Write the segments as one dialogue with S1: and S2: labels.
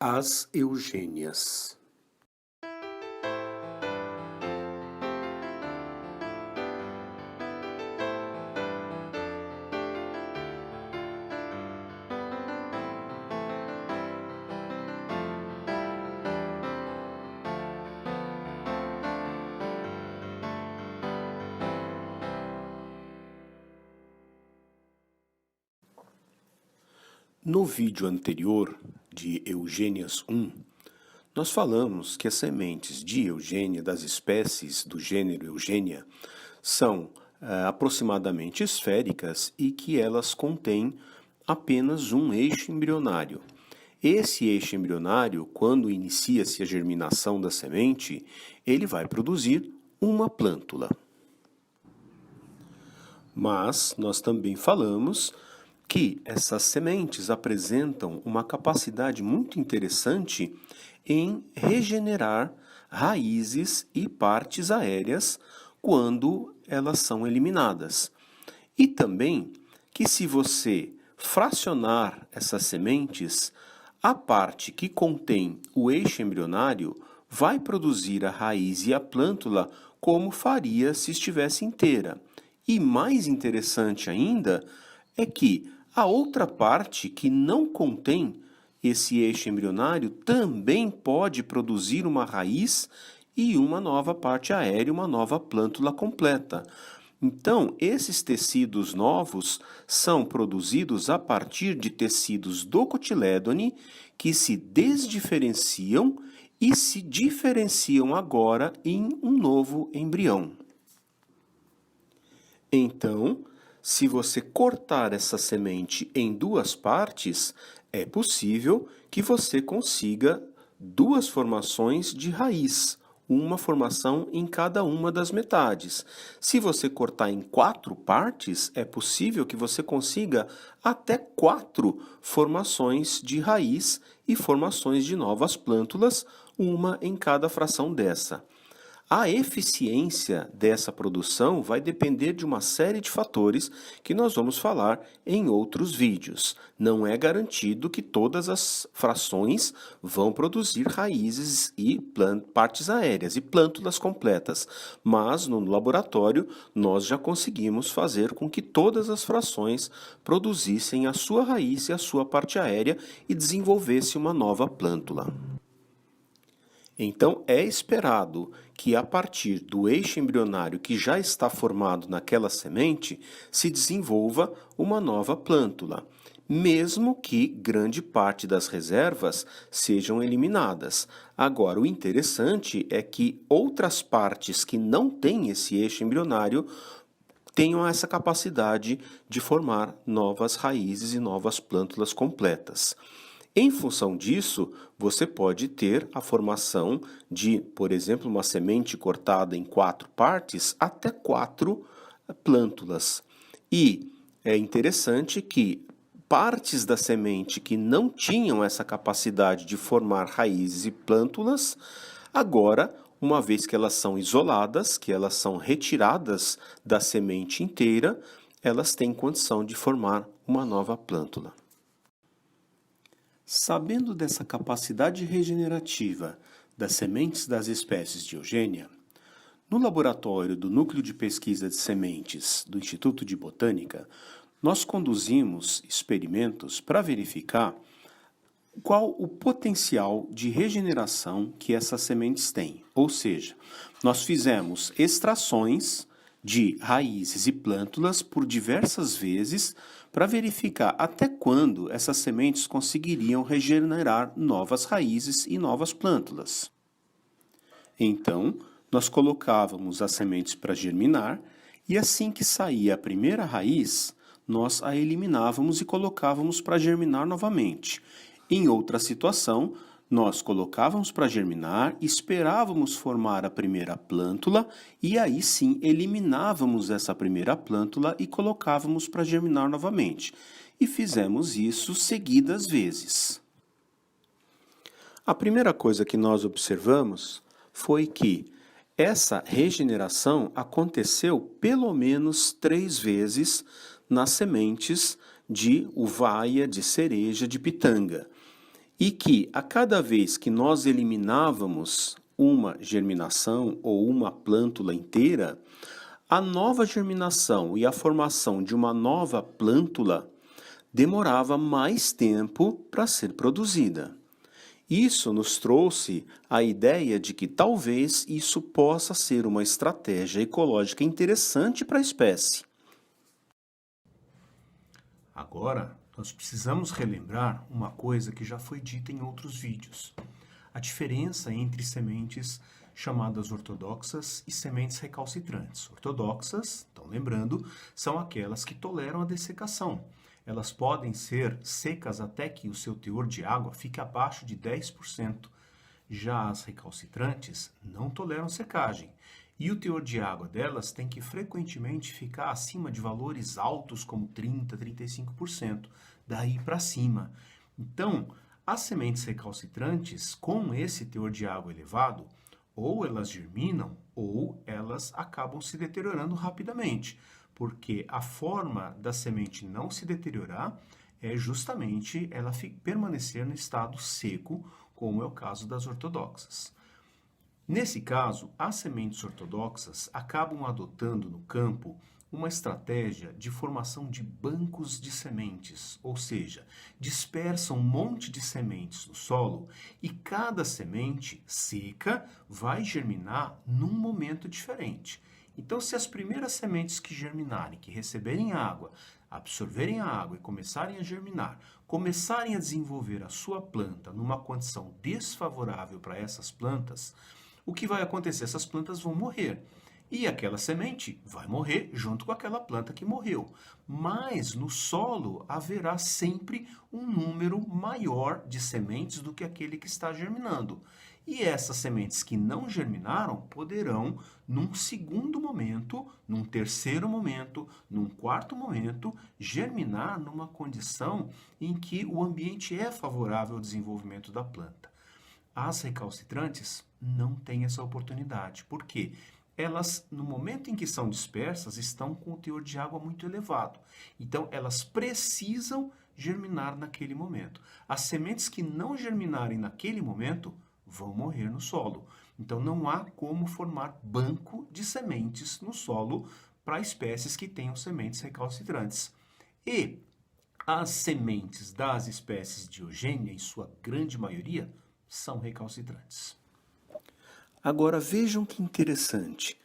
S1: As Eugênias. No vídeo anterior, de Eugênias 1, nós falamos que as sementes de Eugênia, das espécies do gênero Eugênia, são aproximadamente esféricas e que elas contêm apenas um eixo embrionário. Esse eixo embrionário, quando inicia-se a germinação da semente, ele vai produzir uma plântula. Mas nós também falamos que essas sementes apresentam uma capacidade muito interessante em regenerar raízes e partes aéreas quando elas são eliminadas. E também que se você fracionar essas sementes, a parte que contém o eixo embrionário vai produzir a raiz e a plântula como faria se estivesse inteira. E mais interessante ainda é que a outra parte que não contém esse eixo embrionário também pode produzir uma raiz e uma nova parte aérea, uma nova plântula completa. Então, esses tecidos novos são produzidos a partir de tecidos do cotilédone que se desdiferenciam e se diferenciam agora em um novo embrião. Então, se você cortar essa semente em duas partes, é possível que você consiga duas formações de raiz, uma formação em cada uma das metades. Se você cortar em 4 partes, é possível que você consiga até 4 formações de raiz e formações de novas plântulas, uma em cada fração dessa. A eficiência dessa produção vai depender de uma série de fatores que nós vamos falar em outros vídeos. Não é garantido que todas as frações vão produzir raízes e partes aéreas e plântulas completas, mas no laboratório nós já conseguimos fazer com que todas as frações produzissem a sua raiz e a sua parte aérea e desenvolvesse uma nova plântula. Então, é esperado que a partir do eixo embrionário que já está formado naquela semente, se desenvolva uma nova plântula, mesmo que grande parte das reservas sejam eliminadas. Agora, o interessante é que outras partes que não têm esse eixo embrionário tenham essa capacidade de formar novas raízes e novas plântulas completas. Em função disso, você pode ter a formação de, por exemplo, uma semente cortada em 4 partes até 4 plântulas. E é interessante que partes da semente que não tinham essa capacidade de formar raízes e plântulas, agora, uma vez que elas são isoladas, que elas são retiradas da semente inteira, elas têm condição de formar uma nova plântula. Sabendo dessa capacidade regenerativa das sementes das espécies de Eugênia, no laboratório do Núcleo de Pesquisa de Sementes do Instituto de Botânica, nós conduzimos experimentos para verificar qual o potencial de regeneração que essas sementes têm. Ou seja, nós fizemos extrações de raízes e plântulas por diversas vezes para verificar até quando essas sementes conseguiriam regenerar novas raízes e novas plântulas. Então, nós colocávamos as sementes para germinar e assim que saía a primeira raiz, nós a eliminávamos e colocávamos para germinar novamente. Em outra situação, nós colocávamos para germinar, esperávamos formar a primeira plântula e aí sim eliminávamos essa primeira plântula e colocávamos para germinar novamente. E fizemos isso seguidas vezes. A primeira coisa que nós observamos foi que essa regeneração aconteceu pelo menos 3 vezes nas sementes de uvaia, de cereja, de pitanga. e que a cada vez que nós eliminávamos uma germinação ou uma plântula inteira, a nova germinação e a formação de uma nova plântula demorava mais tempo para ser produzida. Isso nos trouxe a ideia de que talvez isso possa ser uma estratégia ecológica interessante para a espécie. Agora, nós precisamos relembrar uma coisa que já foi dita em outros vídeos. A diferença entre sementes chamadas ortodoxas e sementes recalcitrantes. Ortodoxas, então lembrando, são aquelas que toleram a dessecação. Elas podem ser secas até que o seu teor de água fique abaixo de 10%. Já as recalcitrantes não toleram secagem. E o teor de água delas tem que frequentemente ficar acima de valores altos como 30%, 35%, daí para cima. Então, as sementes recalcitrantes, com esse teor de água elevado, ou elas germinam ou elas acabam se deteriorando rapidamente, porque a forma da semente não se deteriorar é justamente ela permanecer no estado seco, como é o caso das ortodoxas. Nesse caso, as sementes ortodoxas acabam adotando no campo uma estratégia de formação de bancos de sementes, ou seja, dispersam um monte de sementes no solo e cada semente seca vai germinar num momento diferente. Então, se as primeiras sementes que germinarem, que receberem água, absorverem a água e começarem a germinar, começarem a desenvolver a sua planta numa condição desfavorável para essas plantas, o que vai acontecer? Essas plantas vão morrer. E aquela semente vai morrer junto com aquela planta que morreu. Mas no solo haverá sempre um número maior de sementes do que aquele que está germinando. E essas sementes que não germinaram poderão, num segundo momento, num terceiro momento, num quarto momento, germinar numa condição em que o ambiente é favorável ao desenvolvimento da planta. As recalcitrantes não têm essa oportunidade. Por quê? Elas, no momento em que são dispersas, estão com o teor de água muito elevado. Então, elas precisam germinar naquele momento. As sementes que não germinarem naquele momento vão morrer no solo. Então, não há como formar banco de sementes no solo para espécies que tenham sementes recalcitrantes. E as sementes das espécies Diogênia, em sua grande maioria, são recalcitrantes. Agora vejam que interessante.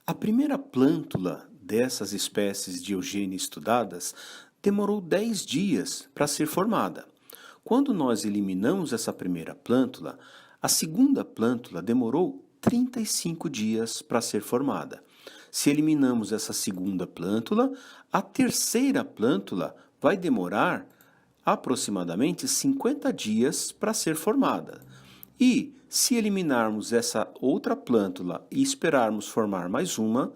S1: A primeira plântula dessas espécies Diogênia estudadas demorou 10 dias para ser formada. Quando nós eliminamos essa primeira plântula, a segunda plântula demorou 35 dias para ser formada. Se eliminamos essa segunda plântula, a terceira plântula vai demorar aproximadamente 50 dias para ser formada. E, se eliminarmos essa outra plântula e esperarmos formar mais uma,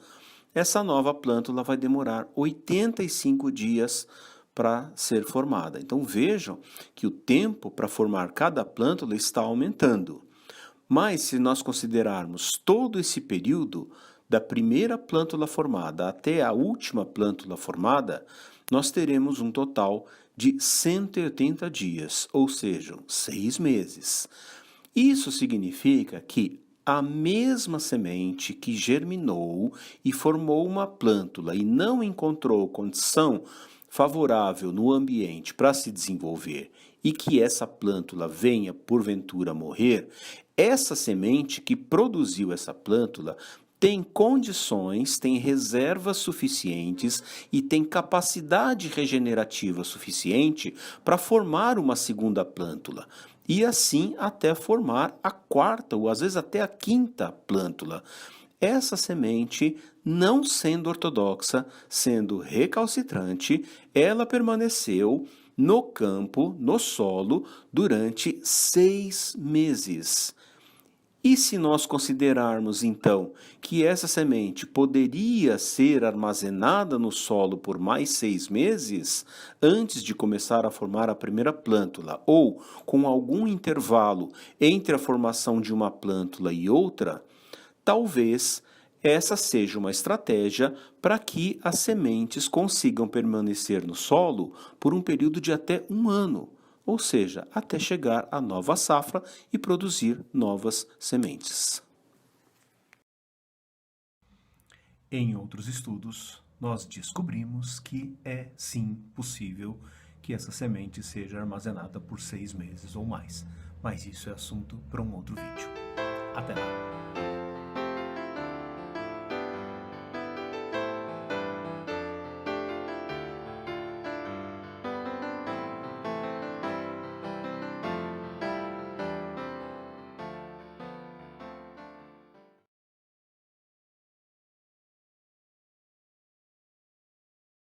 S1: essa nova plântula vai demorar 85 dias para ser formada. Então vejam que o tempo para formar cada plântula está aumentando. Mas se nós considerarmos todo esse período, da primeira plântula formada até a última plântula formada, nós teremos um total de 180 dias, ou seja, 6 meses. Isso significa que a mesma semente que germinou e formou uma plântula e não encontrou condição favorável no ambiente para se desenvolver e que essa plântula venha porventura morrer, essa semente que produziu essa plântula tem condições, tem reservas suficientes e tem capacidade regenerativa suficiente para formar uma segunda plântula. E assim até formar a quarta ou às vezes até a quinta plântula. Essa semente, não sendo ortodoxa, sendo recalcitrante, ela permaneceu no campo, no solo, durante 6 meses. E se nós considerarmos, então, que essa semente poderia ser armazenada no solo por mais 6 meses, antes de começar a formar a primeira plântula, ou com algum intervalo entre a formação de uma plântula e outra, talvez essa seja uma estratégia para que as sementes consigam permanecer no solo por um período de até 1 ano, ou seja, até chegar à nova safra e produzir novas sementes. Em outros estudos, nós descobrimos que é sim possível que essa semente seja armazenada por 6 meses ou mais, mas isso é assunto para um outro vídeo. Até lá!